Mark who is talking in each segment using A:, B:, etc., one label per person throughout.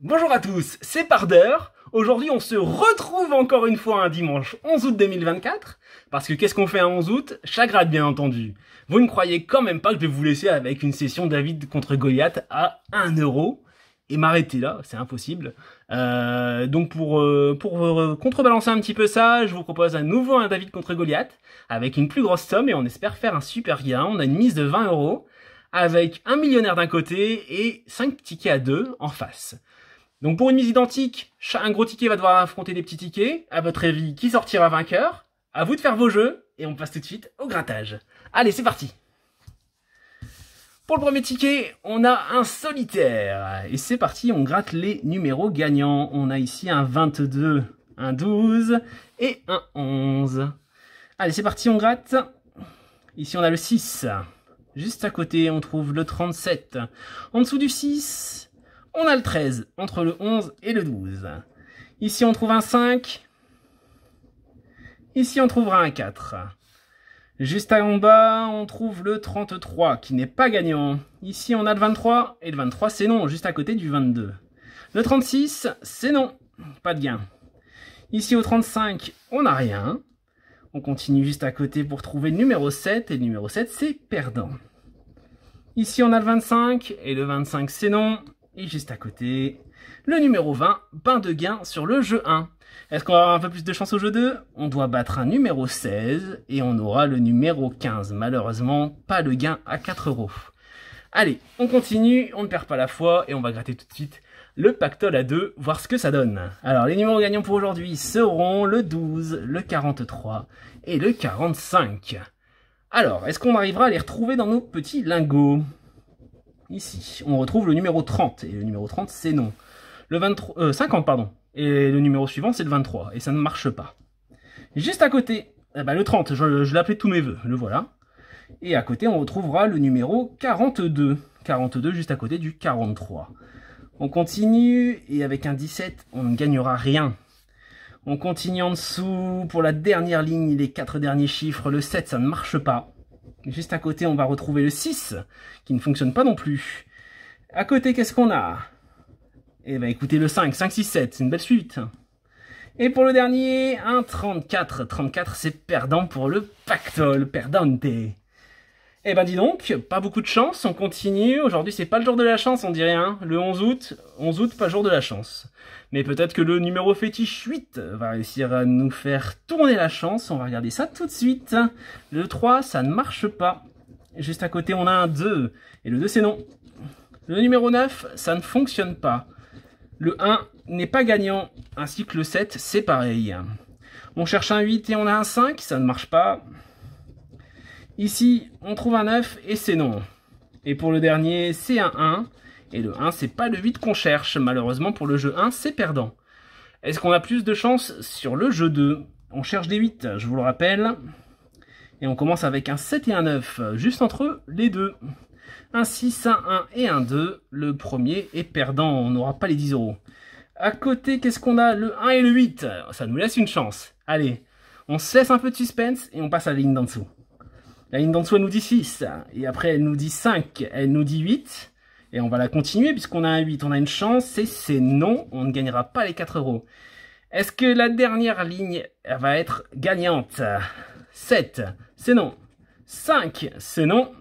A: Bonjour à tous, c'est Pardeur. Aujourd'hui, on se retrouve encore une fois un dimanche 11 août 2024. Parce que qu'est-ce qu'on fait un 11 août? Chagrade, bien entendu. Vous ne croyez quand même pas que je vais vous laisser avec une session David contre Goliath à 1 € et m'arrêter là, c'est impossible. Donc pour contrebalancer un petit peu ça, je vous propose à nouveau un David contre Goliath avec une plus grosse somme et on espère faire un super gain. On a une mise de 20 € avec un millionnaire d'un côté et 5 tickets à 2 en face. Donc pour une mise identique, un gros ticket va devoir affronter des petits tickets. À votre avis, qui sortira vainqueur? À vous de faire vos jeux et on passe tout de suite au grattage. Allez, c'est parti. Pour le premier ticket, on a un solitaire. Et c'est parti, on gratte les numéros gagnants. On a ici un 22, un 12 et un 11. Allez, c'est parti, on gratte. Ici, on a le 6. Juste à côté, on trouve le 37. En dessous du 6, on a le 13, entre le 11 et le 12. Ici, on trouve un 5. Ici, on trouvera un 4. Juste en bas, on trouve le 33, qui n'est pas gagnant. Ici, on a le 23, et le 23, c'est non, juste à côté du 22. Le 36, c'est non, pas de gain. Ici, au 35, on n'a rien. On continue juste à côté pour trouver le numéro 7, et le numéro 7, c'est perdant. Ici, on a le 25, et le 25, c'est non. Et juste à côté, le numéro 20, bain de gain sur le jeu 1. Est-ce qu'on va avoir un peu plus de chance au jeu 2? On doit battre un numéro 16 et on aura le numéro 15. Malheureusement, pas le gain à 4 €. Allez, on continue, on ne perd pas la foi et on va gratter tout de suite le pactole à 2, voir ce que ça donne. Alors, les numéros gagnants pour aujourd'hui seront le 12, le 43 et le 45. Alors, est-ce qu'on arrivera à les retrouver dans nos petits lingots? Ici, on retrouve le numéro 30, et le numéro 30, c'est non. Le 50, pardon. Et le numéro suivant, c'est le 23, et ça ne marche pas. Juste à côté, le 30, je l'appelais tous mes vœux, le voilà. Et à côté, on retrouvera le numéro 42. 42, juste à côté du 43. On continue, et avec un 17, on ne gagnera rien. On continue en dessous, pour la dernière ligne, les 4 derniers chiffres, le 7, ça ne marche pas. Juste à côté, on va retrouver le 6, qui ne fonctionne pas non plus. À côté, qu'est-ce qu'on a? Eh ben écoutez, le 5, 5, 6, 7, c'est une belle suite. Et pour le dernier, un 34. 34, c'est perdant pour le pactole, perdante. Eh ben dis donc, pas beaucoup de chance, on continue. Aujourd'hui, c'est pas le jour de la chance, on dirait, hein. Le 11 août, pas jour de la chance. Mais peut-être que le numéro fétiche 8 va réussir à nous faire tourner la chance. On va regarder ça tout de suite. Le 3, ça ne marche pas. Juste à côté, on a un 2. Et le 2, c'est non. Le numéro 9, ça ne fonctionne pas. Le 1 n'est pas gagnant, ainsi que le 7, c'est pareil. On cherche un 8 et on a un 5, ça ne marche pas. Ici, on trouve un 9 et c'est non. Et pour le dernier, c'est un 1. Et le 1, c'est pas le 8 qu'on cherche. Malheureusement, pour le jeu 1, c'est perdant. Est-ce qu'on a plus de chance sur le jeu 2? On cherche des 8, je vous le rappelle. Et on commence avec un 7 et un 9, juste entre les deux. Un 6, un 1 et un 2. Le premier est perdant, on n'aura pas les 10 €. À côté, qu'est-ce qu'on a? Le 1 et le 8. Ça nous laisse une chance. Allez, on se laisse un peu de suspense et on passe à la ligne d'en dessous. La ligne d'en dessous, elle nous dit 6. Et après, elle nous dit 5. Elle nous dit 8. Et on va la continuer puisqu'on a un 8. On a une chance et c'est non. On ne gagnera pas les 4 €. Est-ce que la dernière ligne va être gagnante? 7, c'est non. 5, c'est non.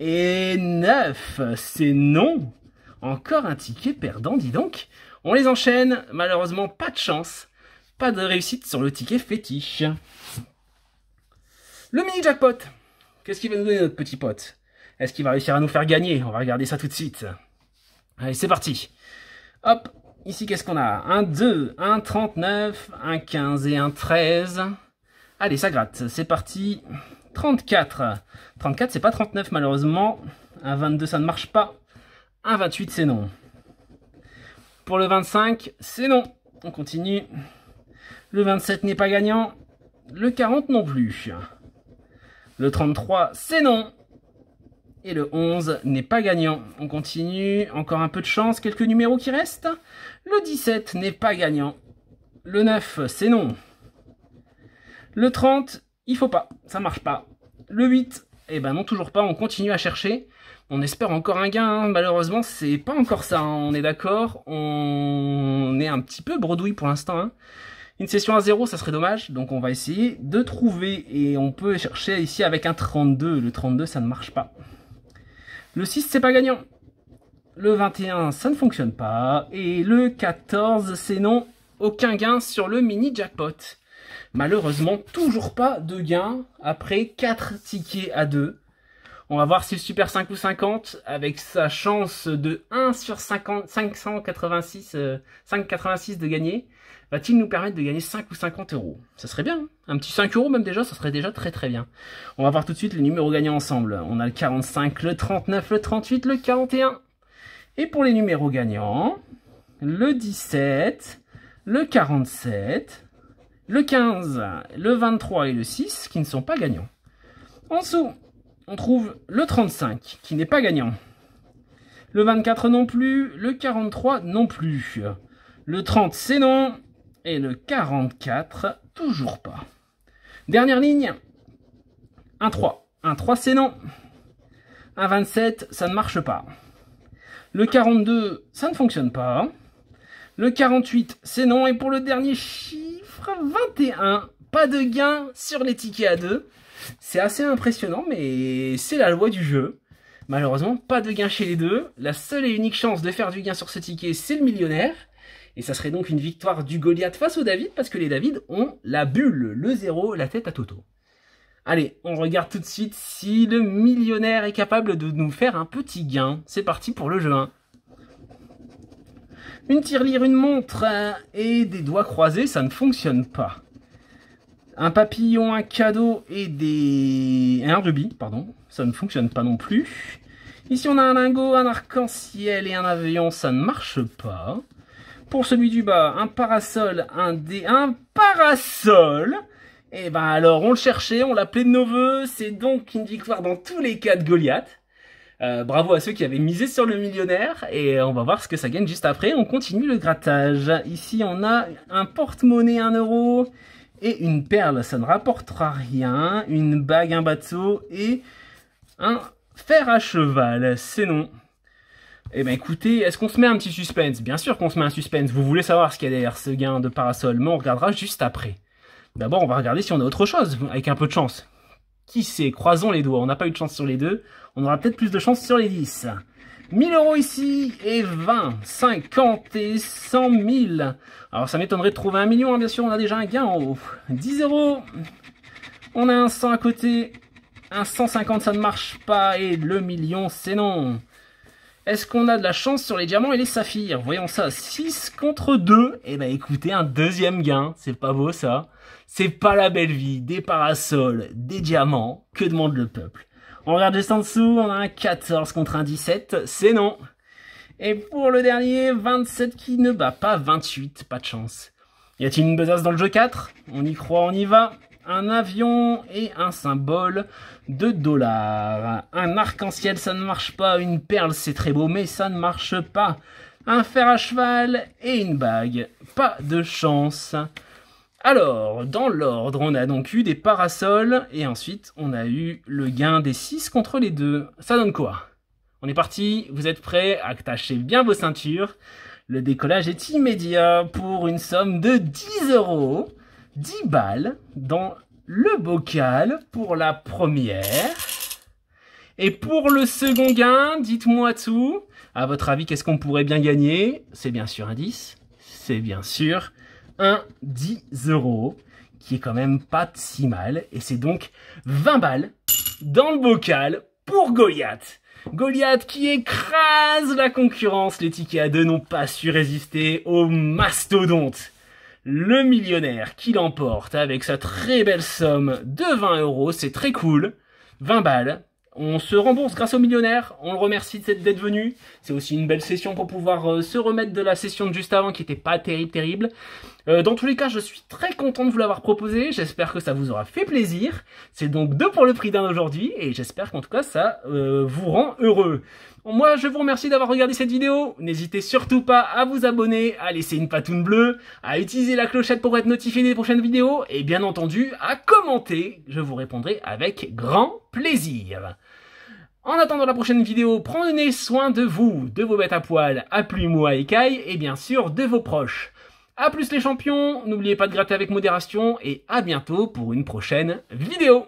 A: Et 9, c'est non. Encore un ticket perdant, dis donc. On les enchaîne. Malheureusement, pas de chance. Pas de réussite sur le ticket fétiche. Le mini jackpot. Qu'est-ce qu'il va nous donner, notre petit pote? Est-ce qu'il va réussir à nous faire gagner? On va regarder ça tout de suite. Allez, c'est parti. Hop, ici, qu'est-ce qu'on a? Un 2, un 39, un 15 et un 13. Allez, ça gratte. C'est parti. 34. 34, c'est pas 39, malheureusement. Un 22, ça ne marche pas. Un 28, c'est non. Pour le 25, c'est non. On continue. Le 27 n'est pas gagnant. Le 40 non plus. Le 33, c'est non. Et le 11 n'est pas gagnant. On continue. Encore un peu de chance. Quelques numéros qui restent. Le 17 n'est pas gagnant. Le 9, c'est non. Le 30, il faut pas. Ça marche pas. Le 8, eh ben non, toujours pas. On continue à chercher. On espère encore un gain, hein. Malheureusement, c'est pas encore ça, hein. On est d'accord, on est un petit peu bredouille pour l'instant, hein. Une session à 0, ça serait dommage, donc on va essayer de trouver, et on peut chercher ici avec un 32. Le 32, ça ne marche pas. Le 6, c'est pas gagnant. Le 21, ça ne fonctionne pas. Et le 14, c'est non. Aucun gain sur le mini jackpot. Malheureusement, toujours pas de gain après 4 tickets à 2. On va voir si le Super 5 ou 50, avec sa chance de 1 sur 586 de gagner, va-t-il nous permettre de gagner 5 ou 50 euros? Ça serait bien, hein. Un petit 5 euros même déjà, ça serait déjà très très bien. On va voir tout de suite les numéros gagnants ensemble. On a le 45, le 39, le 38, le 41. Et pour les numéros gagnants, le 17, le 47, le 15, le 23 et le 6 qui ne sont pas gagnants. En dessous, on trouve le 35 qui n'est pas gagnant. Le 24 non plus, le 43 non plus. Le 30 c'est non. Et le 44 toujours pas. Dernière ligne, un 3. Un 3 c'est non. Un 27 ça ne marche pas. Le 42 ça ne fonctionne pas. Le 48 c'est non. Et pour le dernier chiffre, 21, pas de gain sur les tickets à 2. C'est assez impressionnant, mais c'est la loi du jeu. Malheureusement, pas de gain chez les deux. La seule et unique chance de faire du gain sur ce ticket, c'est le millionnaire. Et ça serait donc une victoire du Goliath face au David, parce que les David ont la bulle, le 0, la tête à Toto. Allez, on regarde tout de suite si le millionnaire est capable de nous faire un petit gain. C'est parti pour le jeu 1. Une tirelire, une montre et des doigts croisés, ça ne fonctionne pas. Un papillon, un cadeau et un rubis, pardon, ça ne fonctionne pas non plus. Ici on a un lingot, un arc-en-ciel et un avion, ça ne marche pas. Pour celui du bas, un parasol, un parasol. Et ben alors on le cherchait, on l'appelait de nos voeux, c'est donc une victoire dans tous les cas de Goliath. Bravo à ceux qui avaient misé sur le millionnaire, et on va voir ce que ça gagne juste après. On continue le grattage. Ici on a un porte-monnaie 1 euro. Et une perle, ça ne rapportera rien. Une bague, un bateau et un fer à cheval. C'est non. Eh ben écoutez, est-ce qu'on se met un petit suspense? Bien sûr qu'on se met un suspense. Vous voulez savoir ce qu'il y a derrière ce gain de parasol, mais on regardera juste après. D'abord, on va regarder si on a autre chose, avec un peu de chance. Qui sait? Croisons les doigts. On n'a pas eu de chance sur les deux. On aura peut-être plus de chance sur les 10. 1000 euros ici, et 20, 50 et 100 000. Alors ça m'étonnerait de trouver 1 million, hein, bien sûr, on a déjà un gain en haut. 10 euros, on a un 100 à côté, un 150 ça ne marche pas, et le million c'est non. Est-ce qu'on a de la chance sur les diamants et les saphirs? Voyons ça, 6 contre 2, et ben écoutez, un deuxième gain, c'est pas beau ça. C'est pas la belle vie, des parasols, des diamants, que demande le peuple? On regarde juste en dessous, on a un 14 contre un 17, c'est non. Et pour le dernier, 27 qui ne bat pas 28, pas de chance. Y a-t-il une besace dans le jeu 4? On y croit, on y va. Un avion et un symbole de $. Un arc-en-ciel, ça ne marche pas. Une perle, c'est très beau, mais ça ne marche pas. Un fer à cheval et une bague, pas de chance. Alors, dans l'ordre, on a donc eu des parasols, et ensuite, on a eu le gain des 6 contre les 2. Ça donne quoi? On est parti, vous êtes prêts? Attachez bien vos ceintures. Le décollage est immédiat pour une somme de 10 euros. 10 balles dans le bocal pour la première. Et pour le second gain, dites-moi tout. À votre avis, qu'est-ce qu'on pourrait bien gagner? C'est bien sûr un 10. C'est bien sûr un 10 euros, qui est quand même pas si mal, et c'est donc 20 balles dans le bocal pour Goliath. Goliath qui écrase la concurrence, les tickets à 2 n'ont pas su résister au mastodonte. Le millionnaire qui l'emporte avec sa très belle somme de 20 euros, c'est très cool, 20 balles. On se rembourse grâce au millionnaire, on le remercie d'être venu. C'est aussi une belle session pour pouvoir se remettre de la session de juste avant qui était pas terrible. Dans tous les cas, je suis très content de vous l'avoir proposé. J'espère que ça vous aura fait plaisir. C'est donc 2 pour le prix d'un aujourd'hui et j'espère qu'en tout cas ça vous rend heureux. Moi, je vous remercie d'avoir regardé cette vidéo. N'hésitez surtout pas à vous abonner, à laisser une patoune bleue, à utiliser la clochette pour être notifié des prochaines vidéos et bien entendu à commenter. Je vous répondrai avec grand plaisir. En attendant la prochaine vidéo, prenez soin de vous, de vos bêtes à poil, à plumes ou à écailles, et bien sûr de vos proches. A plus les champions, n'oubliez pas de gratter avec modération, et à bientôt pour une prochaine vidéo.